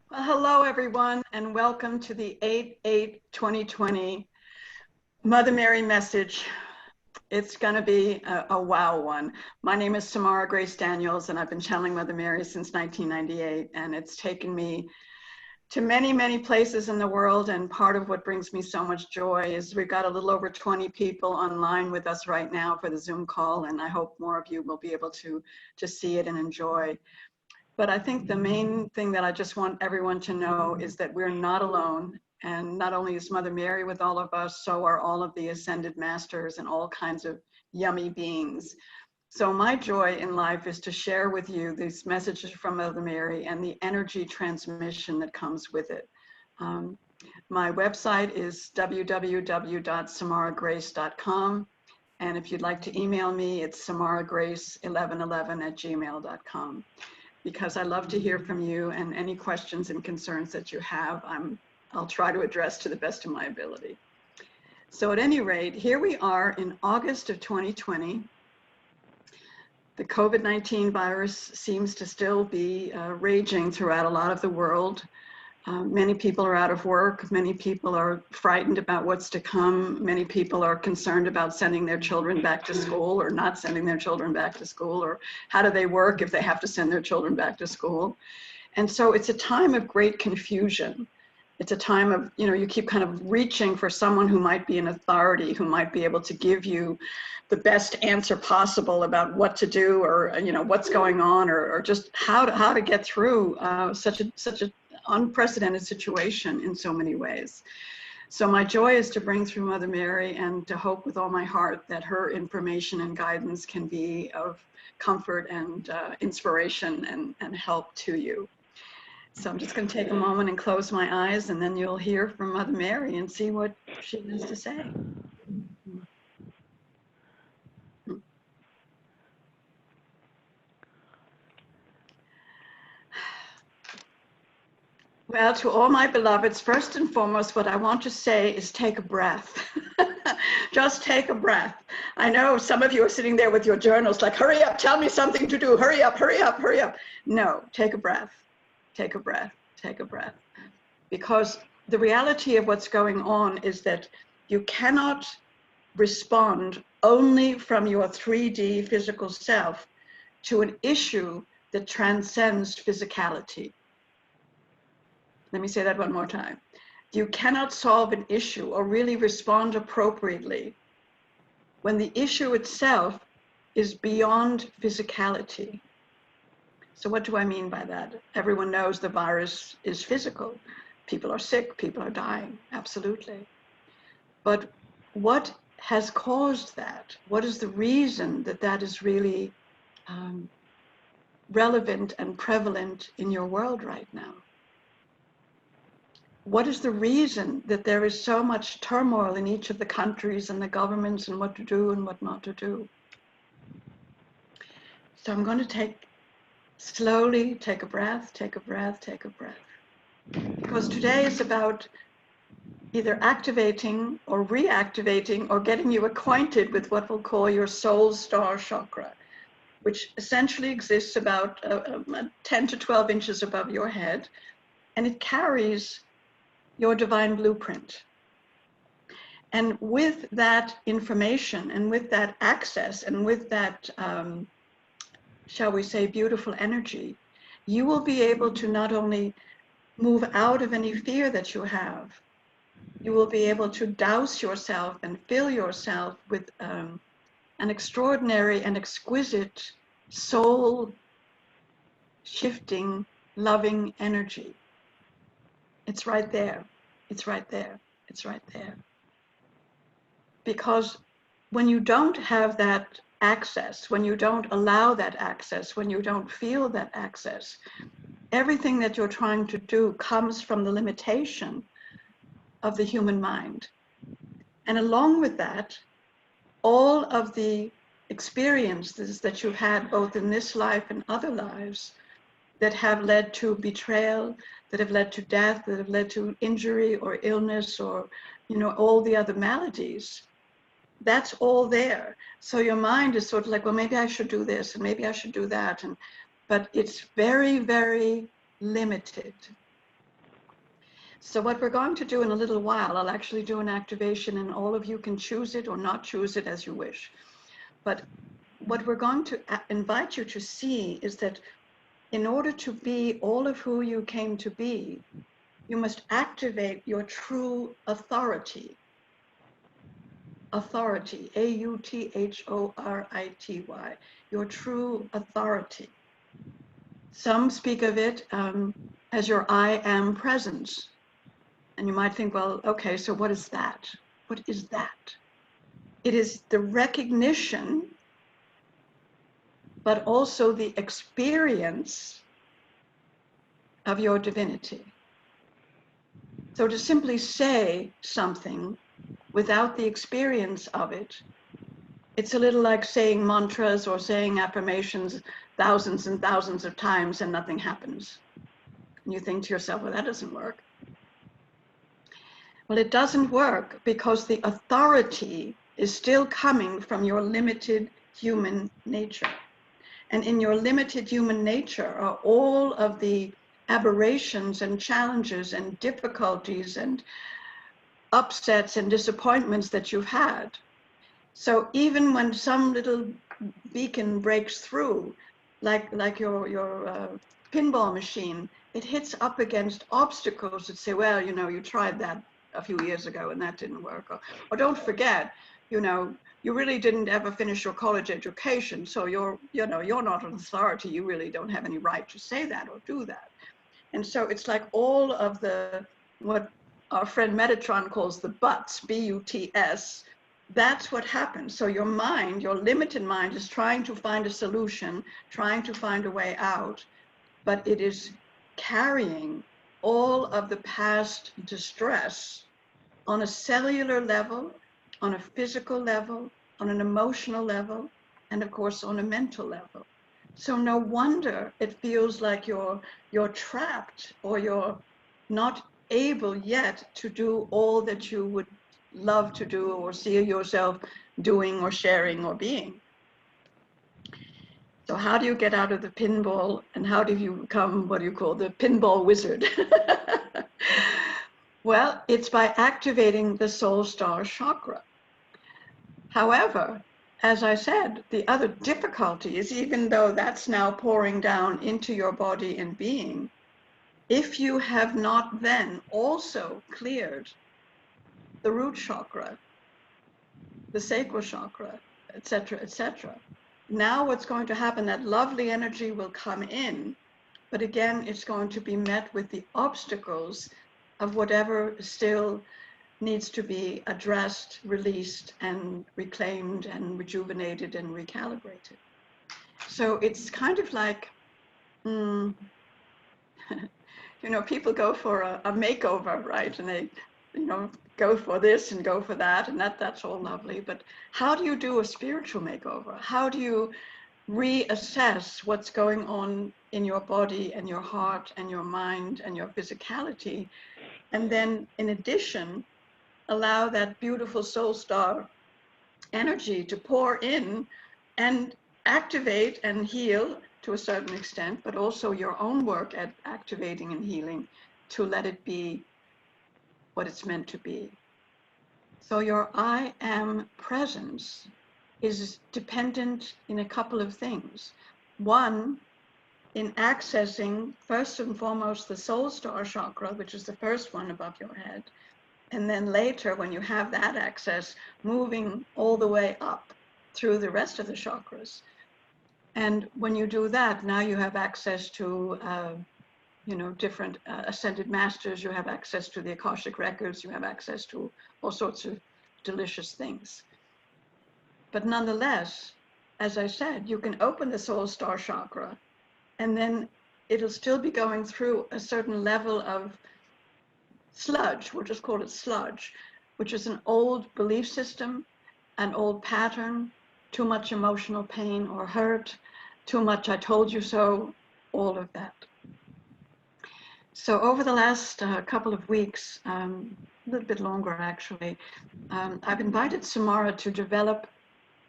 Well, hello, everyone, and welcome to the 8/8/2020 Mother Mary message. It's going to be a wow one. My name is Samara Grace Daniels, and I've been channeling Mother Mary since 1998, and it's taken me to many, many places in the world, and part of what brings me so much joy is we've got a little over 20 people online with us right now for the Zoom call, and I hope more of you will be able to see it and enjoy. But I think the main thing that I just want everyone to know is that we're not alone. And not only is Mother Mary with all of us, so are all of the ascended masters and all kinds of yummy beings. So my joy in life is to share with you these messages from Mother Mary and the energy transmission that comes with it. My website is www.samaragrace.com. And if you'd like to email me, it's samaragrace1111@gmail.com. Because I love to hear from you, and any questions and concerns that you have, I'll try to address to the best of my ability. So at any rate, here we are in August of 2020. The COVID-19 virus seems to still be raging throughout a lot of the world. Many people are out of work. Many people are frightened about what's to come. Many people are concerned about sending their children back to school or not sending their children back to school, or how do they work if they have to send their children back to school. And so it's a time of great confusion. It's a time of, you keep kind of reaching for someone who might be an authority, who might be able to give you the best answer possible about what to do, or, what's going on, or just how to get through such a unprecedented situation in so many ways. So my joy is to bring through Mother Mary and to hope with all my heart that her information and guidance can be of comfort and inspiration and help to you. So I'm just going to take a moment and close my eyes, and then you'll hear from Mother Mary and see what she has to say. Well, to all my beloveds, first and foremost, what I want to say is take a breath. Just take a breath. I know some of you are sitting there with your journals like, hurry up, tell me something to do, hurry up, hurry up, hurry up. No, take a breath, take a breath, take a breath. Because the reality of what's going on is that you cannot respond only from your 3D physical self to an issue that transcends physicality. Let me say that one more time. You cannot solve an issue or really respond appropriately when the issue itself is beyond physicality. So what do I mean by that? Everyone knows the virus is physical. People are sick, people are dying, absolutely. But what has caused that? What is the reason that that is really relevant and prevalent in your world right now? What is the reason that there is so much turmoil in each of the countries and the governments and what to do and what not to do? So I'm going to slowly take a breath, take a breath, take a breath. Because today is about either activating or reactivating or getting you acquainted with what we'll call your soul star chakra, which essentially exists about 10 to 12 inches above your head, and it carries your divine blueprint. And with that information and with that access and with that, shall we say, beautiful energy, you will be able to not only move out of any fear that you have, you will be able to douse yourself and fill yourself with an extraordinary and exquisite soul shifting, loving energy. It's right there. It's right there. It's right there. Because when you don't have that access, when you don't allow that access, when you don't feel that access, everything that you're trying to do comes from the limitation of the human mind. And along with that, all of the experiences that you've had both in this life and other lives that have led to betrayal, that have led to death, that have led to injury or illness or, all the other maladies, that's all there. So your mind is sort of like, well, maybe I should do this and maybe I should do that. But it's very, very limited. So what we're going to do in a little while, I'll actually do an activation, and all of you can choose it or not choose it as you wish. But what we're going to invite you to see is that in order to be all of who you came to be, you must activate your true authority. Authority, authority, your true authority. Some speak of it as your I am presence. And you might think, well, okay, so what is that? What is that? It is the recognition, but also the experience of your divinity. So to simply say something without the experience of it, it's a little like saying mantras or saying affirmations thousands and thousands of times and nothing happens. And you think to yourself, well, that doesn't work. Well, it doesn't work because the authority is still coming from your limited human nature. And in your limited human nature are all of the aberrations and challenges and difficulties and upsets and disappointments that you've had. So even when some little beacon breaks through, like your pinball machine, it hits up against obstacles that say, well, you know, you tried that a few years ago and that didn't work. Or don't forget, you know, you really didn't ever finish your college education, so you're not an authority. You really don't have any right to say that or do that. And so it's like all of the, what our friend Metatron calls the buts, B-U-T-S, that's what happens. So your mind, your limited mind, is trying to find a solution, trying to find a way out, but it is carrying all of the past distress on a cellular level, on a physical level, on an emotional level, and of course on a mental level. So no wonder it feels like you're trapped, or you're not able yet to do all that you would love to do or see yourself doing or sharing or being. So how do you get out of the pinball, and how do you become what do you call the pinball wizard? Well, it's by activating the soul star chakra. However, as I said, the other difficulty is, even though that's now pouring down into your body and being, if you have not then also cleared the root chakra, the sacral chakra, etc., now what's going to happen, that lovely energy will come in, but again, it's going to be met with the obstacles of whatever still needs to be addressed, released, and reclaimed, and rejuvenated, and recalibrated. So it's kind of like, you know, people go for a makeover, right? And they, you know, go for this and go for that, and that's all lovely. But how do you do a spiritual makeover? How do you reassess what's going on in your body and your heart and your mind and your physicality? And then in addition, allow that beautiful soul star energy to pour in and activate and heal to a certain extent, but also your own work at activating and healing to let it be what it's meant to be. So your I am presence is dependent in a couple of things. One, in accessing first and foremost the soul star chakra, which is the first one above your head. And then later, when you have that access, moving all the way up through the rest of the chakras. And when you do that, now you have access to, you know, different ascended masters. You have access to the Akashic records. You have access to all sorts of delicious things. But nonetheless, as I said, you can open the soul star chakra, and then it'll still be going through a certain level of sludge, we'll just call it sludge, which is an old belief system, an old pattern, too much emotional pain or hurt, too much I told you so, all of that. So over the last couple of weeks, a little bit longer actually, I've invited Samara to develop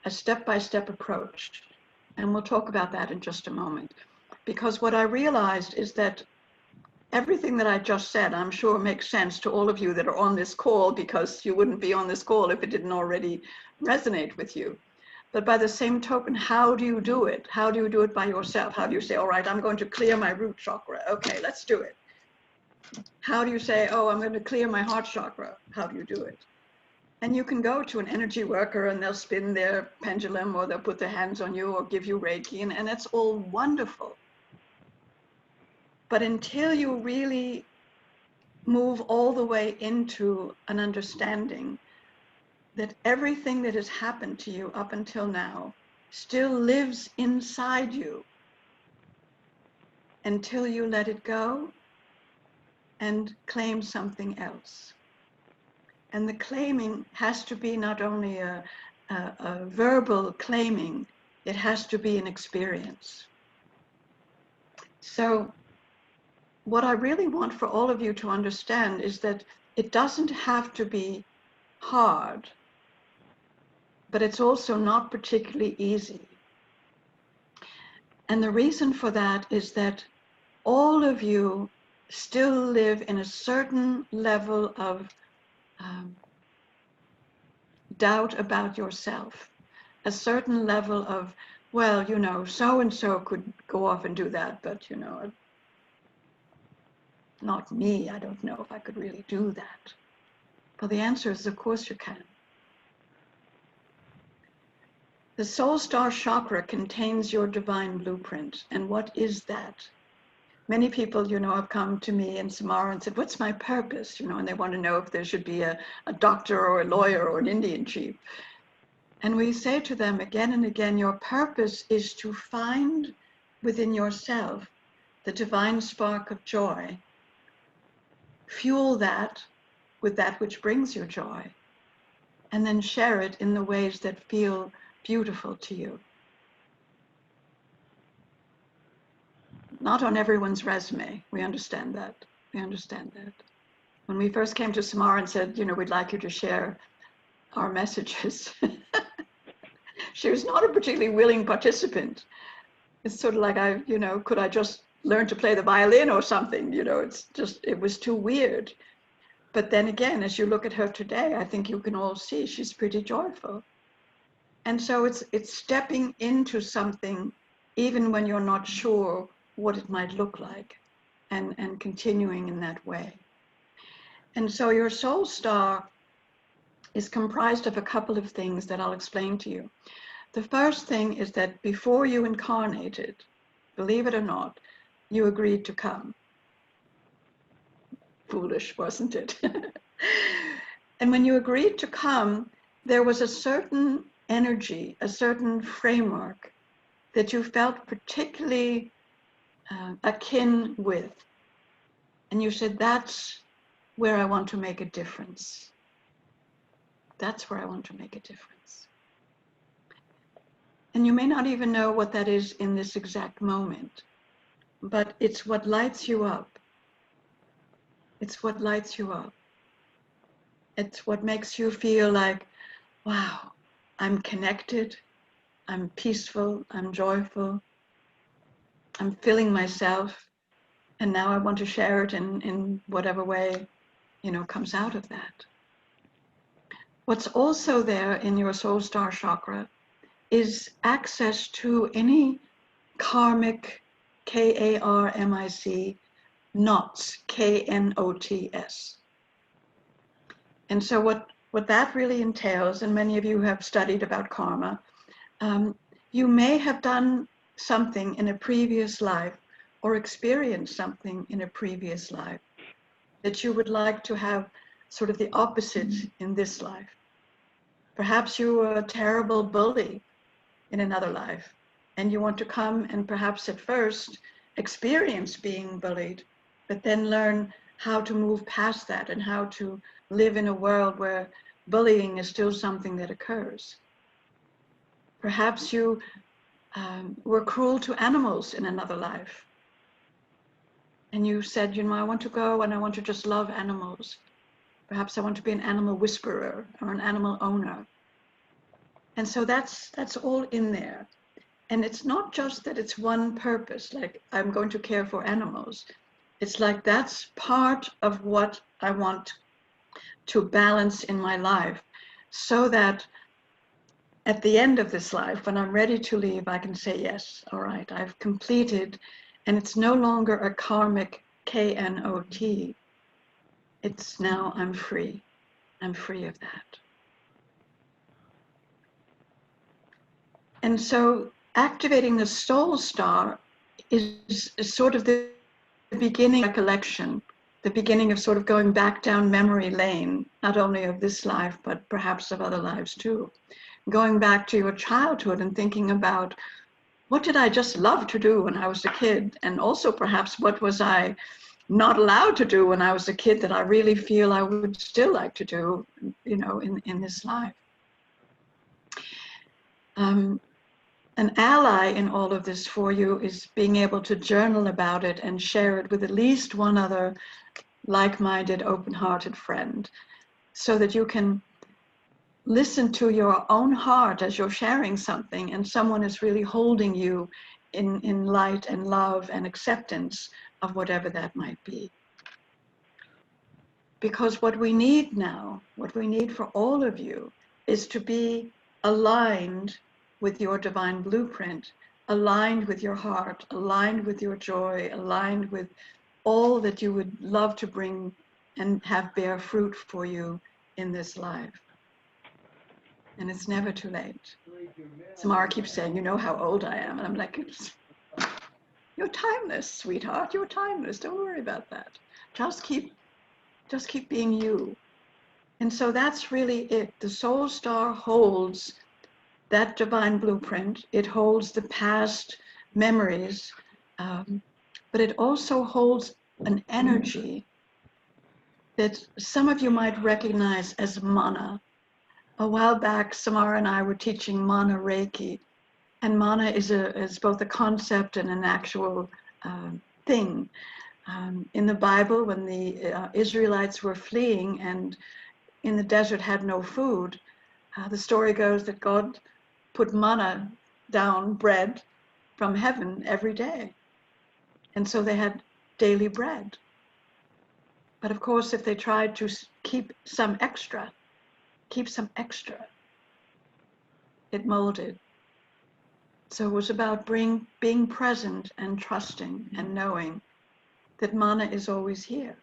a step-by-step approach, and we'll talk about that in just a moment. Because what I realized is that everything that I just said, I'm sure makes sense to all of you that are on this call, because you wouldn't be on this call if it didn't already resonate with you. But by the same token, how do you do it? How do you do it by yourself? How do you say, all right, I'm going to clear my root chakra. Okay, let's do it. How do you say, oh, I'm going to clear my heart chakra? How do you do it? And you can go to an energy worker and they'll spin their pendulum, or they'll put their hands on you or give you Reiki, and it's all wonderful. But until you really move all the way into an understanding that everything that has happened to you up until now still lives inside you, until you let it go and claim something else. And the claiming has to be not only a verbal claiming, it has to be an experience. So what I really want for all of you to understand is that it doesn't have to be hard, but it's also not particularly easy. And the reason for that is that all of you still live in a certain level of doubt about yourself, a certain level of, well, you know, so-and-so could go off and do that, but, you know, not me. I don't know if I could really do that. Well, the answer is, of course you can. The soul star chakra contains your divine blueprint. And what is that? Many people, you know, have come to me in Samara and said, what's my purpose? You know, and they want to know if there should be a doctor or a lawyer or an Indian chief. And we say to them again and again, your purpose is to find within yourself the divine spark of joy. Fuel that with that which brings you joy, and then share it in the ways that feel beautiful to you. Not on everyone's resume. We understand that. We understand that. When we first came to Samara and said, you know, we'd like you to share our messages, she was not a particularly willing participant. It's sort of like, you know, could I just learn to play the violin or something? You know, it's just, it was too weird. But then again, as you look at her today, I think you can all see she's pretty joyful. And so it's stepping into something, even when you're not sure what it might look like, and continuing in that way. And so your soul star is comprised of a couple of things that I'll explain to you. The first thing is that before you incarnated, believe it or not, you agreed to come. Foolish, wasn't it? And when you agreed to come, there was a certain energy, a certain framework that you felt particularly akin with. And you said, that's where I want to make a difference. That's where I want to make a difference. And you may not even know what that is in this exact moment, but it's what lights you up. It's what lights you up. It's what makes you feel like, wow, I'm connected, I'm peaceful, I'm joyful, I'm filling myself, and now I want to share it in whatever way, you know, comes out of that. What's also there in your soul star chakra is access to any karmic, K-A-R-M-I-C, knots, K-N-O-T-S. And so what that really entails, and many of you have studied about karma, you may have done something in a previous life or experienced something in a previous life that you would like to have sort of the opposite in this life. Perhaps you were a terrible bully in another life, and you want to come and perhaps at first experience being bullied, but then learn how to move past that and how to live in a world where bullying is still something that occurs. Perhaps you were cruel to animals in another life, and you said, you know, I want to go and I want to just love animals. Perhaps I want to be an animal whisperer or an animal owner. And so that's all in there. And it's not just that it's one purpose, like I'm going to care for animals. It's like that's part of what I want to balance in my life, so that at the end of this life, when I'm ready to leave, I can say, yes, all right, I've completed, and it's no longer a karmic K-N-O-T. It's now I'm free. I'm free of that. And so activating the soul star is sort of the beginning of recollection, the beginning of sort of going back down memory lane, not only of this life, but perhaps of other lives too. Going back to your childhood and thinking about, what did I just love to do when I was a kid? And also perhaps what was I not allowed to do when I was a kid that I really feel I would still like to do, you know, in this life. An ally in all of this for you is being able to journal about it and share it with at least one other like-minded, open-hearted friend, so that you can listen to your own heart as you're sharing something and someone is really holding you in light and love and acceptance of whatever that might be. Because what we need now, what we need for all of you, is to be aligned with your divine blueprint, aligned with your heart, aligned with your joy, aligned with all that you would love to bring and have bear fruit for you in this life. And it's never too late. Samara keeps saying, you know how old I am. And I'm like, you're timeless, sweetheart. You're timeless. Don't worry about that. Just keep being you. And so that's really it. The soul star holds that divine blueprint. It holds the past memories, but it also holds an energy that some of you might recognize as mana. A while back, Samara and I were teaching mana Reiki, and mana is both a concept and an actual thing. In the Bible, when the Israelites were fleeing and in the desert had no food, the story goes that God put manna down, bread from heaven every day. And so they had daily bread. But of course, if they tried to keep some extra, it molded. So it was about being present and trusting and knowing that mana is always here.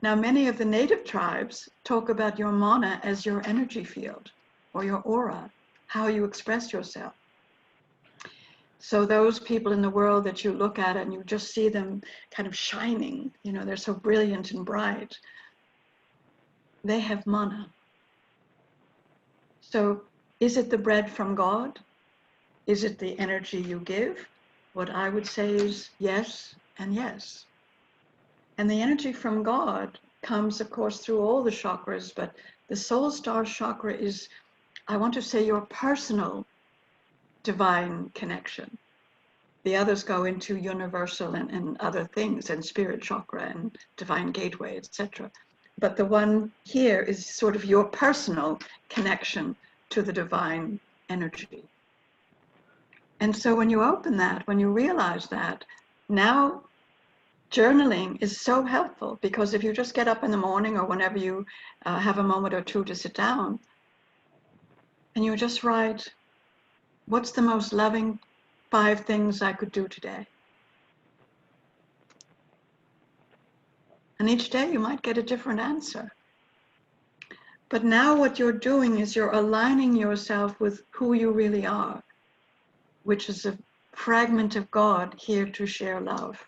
Now, many of the native tribes talk about your mana as your energy field or your aura, how you express yourself. So those people in the world that you look at and you just see them kind of shining, you know, they're so brilliant and bright, they have mana. So is it the bread from God? Is it the energy you give? What I would say is yes and yes. And the energy from God comes, of course, through all the chakras, but the soul star chakra is, I want to say, your personal divine connection. The others go into universal and other things, and spirit chakra and divine gateway, etc. But the one here is sort of your personal connection to the divine energy. And so when you open that, when you realize that, now journaling is so helpful, because if you just get up in the morning or whenever you have a moment or two to sit down and you just write, what's the most loving 5 things I could do today? And each day you might get a different answer. But now what you're doing is you're aligning yourself with who you really are, which is a fragment of God here to share love.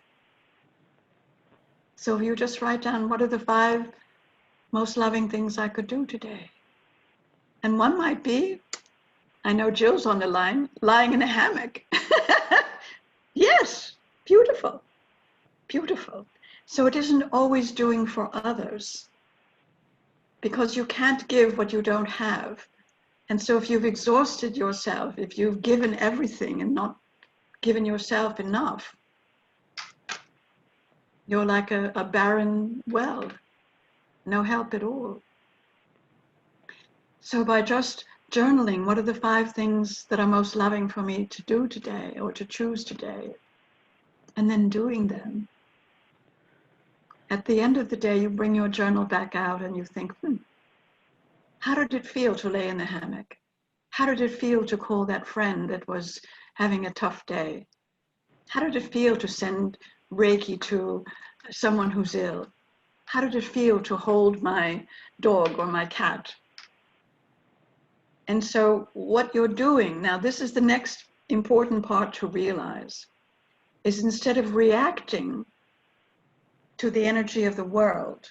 So if you just write down, what are the 5 most loving things I could do today? And one might be, I know Jill's on the line, lying in a hammock. Yes, beautiful, beautiful. So it isn't always doing for others, because you can't give what you don't have. And so if you've exhausted yourself, if you've given everything and not given yourself enough, you're like a barren well, no help at all. So by just journaling, what are the 5 things that are most loving for me to do today or to choose today? And then doing them. At the end of the day, you bring your journal back out and you think, how did it feel to lay in the hammock? How did it feel to call that friend that was having a tough day? How did it feel to send Reiki to someone who's ill? How did it feel to hold my dog or my cat? And so what you're doing, now this is the next important part to realize, is instead of reacting to the energy of the world,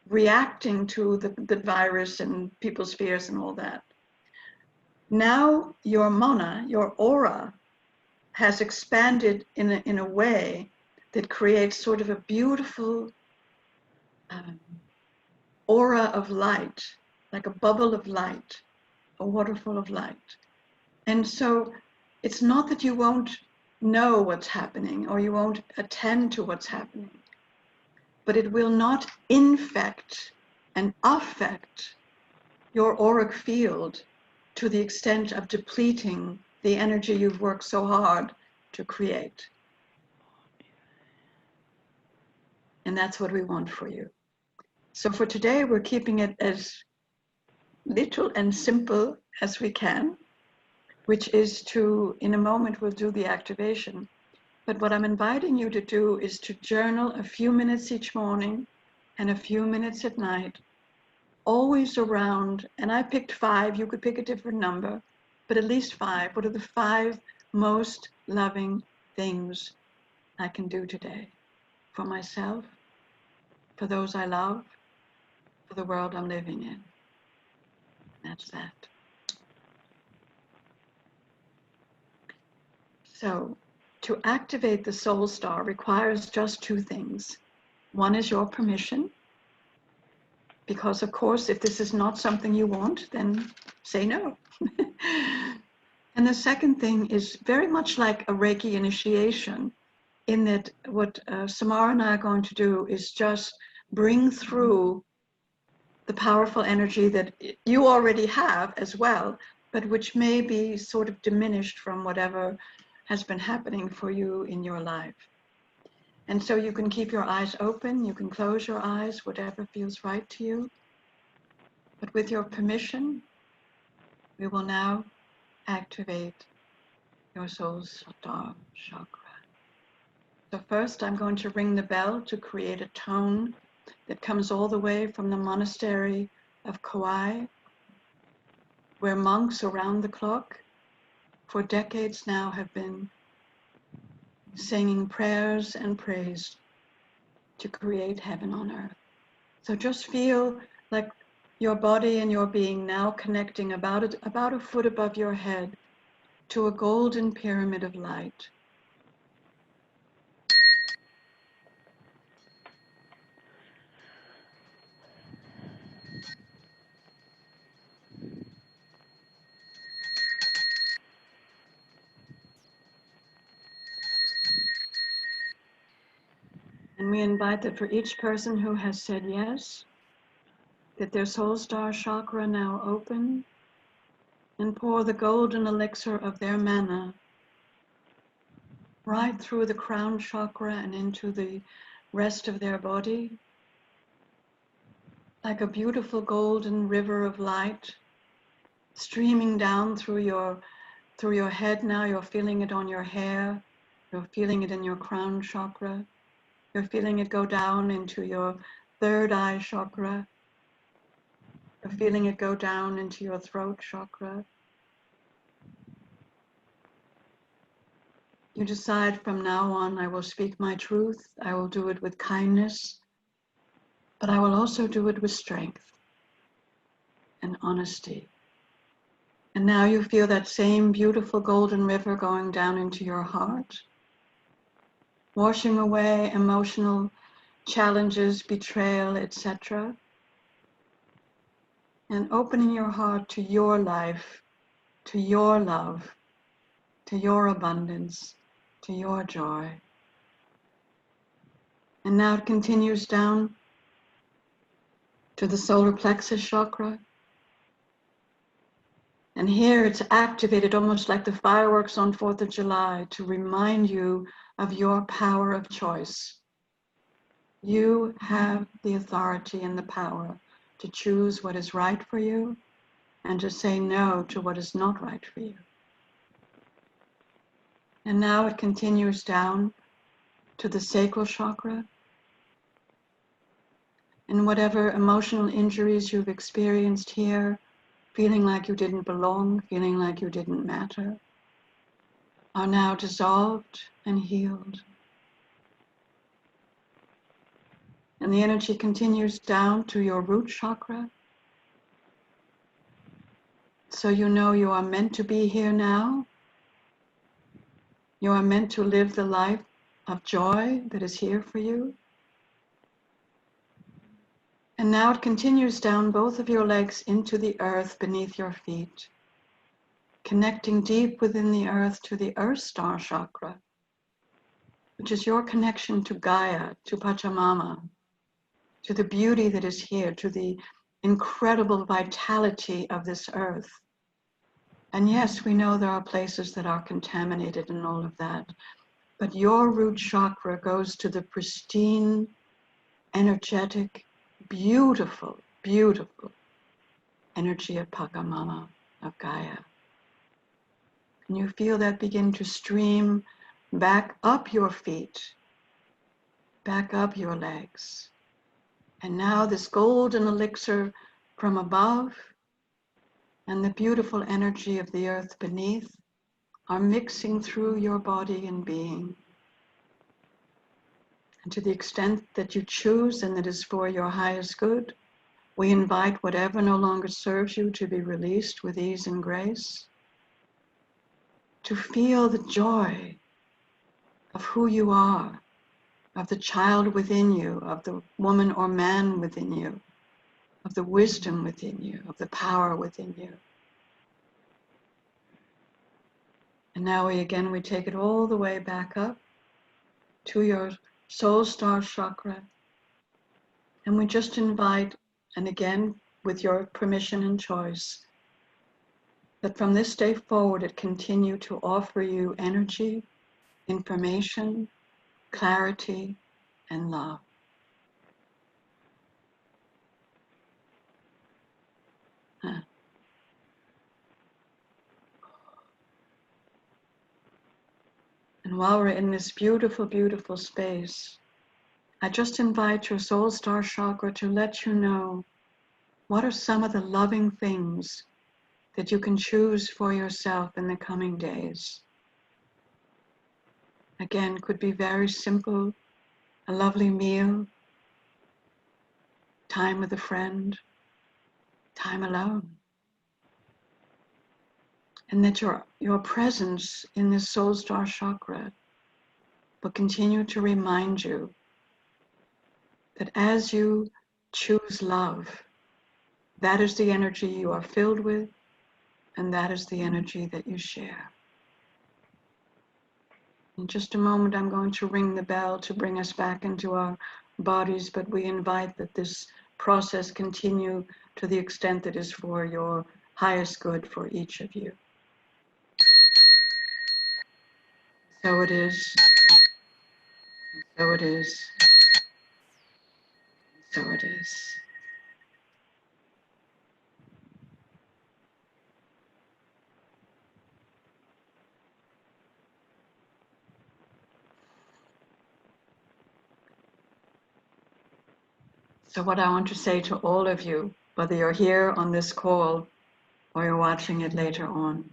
reacting to the virus and people's fears and all that, now your mana, your aura, has expanded in a way that creates sort of a beautiful aura of light, like a bubble of light, a waterfall of light. And so it's not that you won't know what's happening or you won't attend to what's happening, but it will not infect and affect your auric field to the extent of depleting the energy you've worked so hard to create. And that's what we want for you. So for today, we're keeping it as little and simple as we can, which is to, in a moment, we'll do the activation. But what I'm inviting you to do is to journal a few minutes each morning and a few minutes at night, always around, and I picked 5, you could pick a different number, but at least 5. What are the 5 most loving things I can do today for myself, for those I love, for the world I'm living in? That's that. So to activate the soul star requires just 2 things. One is your permission, because of course, if this is not something you want, then say no. And the second thing is very much like a Reiki initiation, in that what Samara and I are going to do is just bring through the powerful energy that you already have as well, but which may be sort of diminished from whatever has been happening for you in your life. And so you can keep your eyes open, you can close your eyes, whatever feels right to you. But with your permission, we will now activate your soul star chakra. So first I'm going to ring the bell to create a tone that comes all the way from the monastery of Kauai, where monks around the clock for decades now have been singing prayers and praise to create heaven on earth. So just feel like your body and your being now connecting about a foot above your head to a golden pyramid of light. And we invite that for each person who has said yes, that their soul star chakra now open and pour the golden elixir of their mana right through the crown chakra and into the rest of their body, like a beautiful golden river of light streaming down through your head now. You're feeling it on your hair, you're feeling it in your crown chakra, you're feeling it go down into your third eye chakra, you're feeling it go down into your throat chakra. You decide from now on, I will speak my truth, I will do it with kindness, but I will also do it with strength and honesty. And now you feel that same beautiful golden river going down into your heart, washing away emotional challenges, betrayal, etc., and opening your heart to your life, to your love, to your abundance, to your joy. And now it continues down to the solar plexus chakra. And here it's activated almost like the fireworks on 4th of July to remind you of your power of choice. You have the authority and the power to choose what is right for you and to say no to what is not right for you. And now it continues down to the sacral chakra. And whatever emotional injuries you've experienced here, feeling like you didn't belong, feeling like you didn't matter, are now dissolved and healed. And the energy continues down to your root chakra. So you know you are meant to be here now. You are meant to live the life of joy that is here for you. And now it continues down both of your legs into the earth beneath your feet, connecting deep within the earth to the earth star chakra, which is your connection to Gaia, to Pachamama, to the beauty that is here, to the incredible vitality of this earth. And yes, we know there are places that are contaminated and all of that, but your root chakra goes to the pristine, energetic, beautiful, beautiful energy of Pachamama, of Gaia. And you feel that begin to stream back up your feet, back up your legs. And now this golden elixir from above and the beautiful energy of the earth beneath are mixing through your body and being. And to the extent that you choose and that is for your highest good, we invite whatever no longer serves you to be released with ease and grace, to feel the joy of who you are, of the child within you, of the woman or man within you, of the wisdom within you, of the power within you. And now we take it all the way back up to your soul star chakra. And we just invite, and again, with your permission and choice, that from this day forward, it continue to offer you energy, information, clarity, and love. And while we're in this beautiful, beautiful space, I just invite your soul star chakra to let you know what are some of the loving things that you can choose for yourself in the coming days. Again, could be very simple, a lovely meal, time with a friend, time alone. And that your presence in this soul star chakra will continue to remind you that as you choose love, that is the energy you are filled with, and that is the energy that you share. In just a moment, I'm going to ring the bell to bring us back into our bodies, but we invite that this process continue to the extent that is for your highest good for each of you. So it is, so it is, so it is. So what I want to say to all of you, whether you're here on this call or you're watching it later on,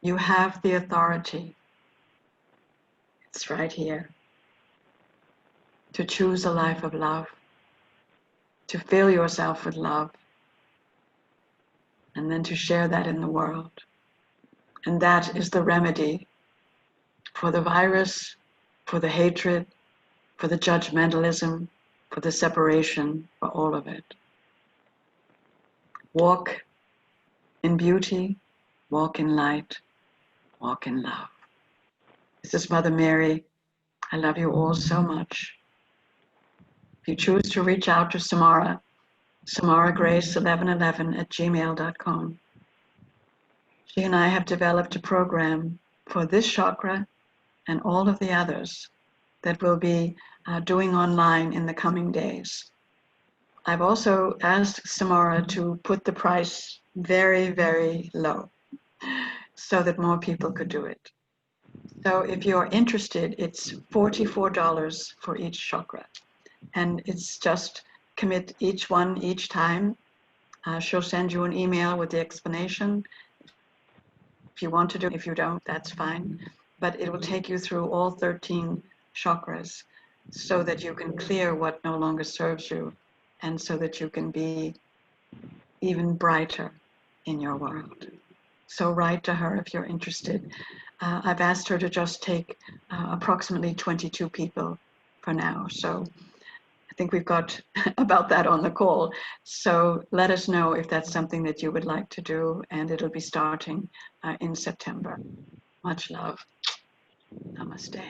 you have the authority. It's right here. To choose a life of love, to fill yourself with love, and then to share that in the world. And that is the remedy for the virus, for the hatred, for the judgmentalism, for the separation, for all of it. Walk in beauty, walk in light, walk in love. This is Mother Mary. I love you all so much. If you choose to reach out to Samara, samaragrace1111@gmail.com. She and I have developed a program for this chakra and all of the others that we'll be doing online in the coming days. I've also asked Samara to put the price very, very low so that more people could do it. So if you're interested, it's $44 for each chakra. And it's just commit each one each time. She'll send you an email with the explanation. If you want to do it, if you don't, that's fine. But it will take you through all 13 chakras so that you can clear what no longer serves you and so that you can be even brighter in your world. So write to her if you're interested. I've asked her to just take approximately 22 people for now. So I think we've got about that on the call. So let us know if that's something that you would like to do, and it'll be starting in September. Much love. Namaste.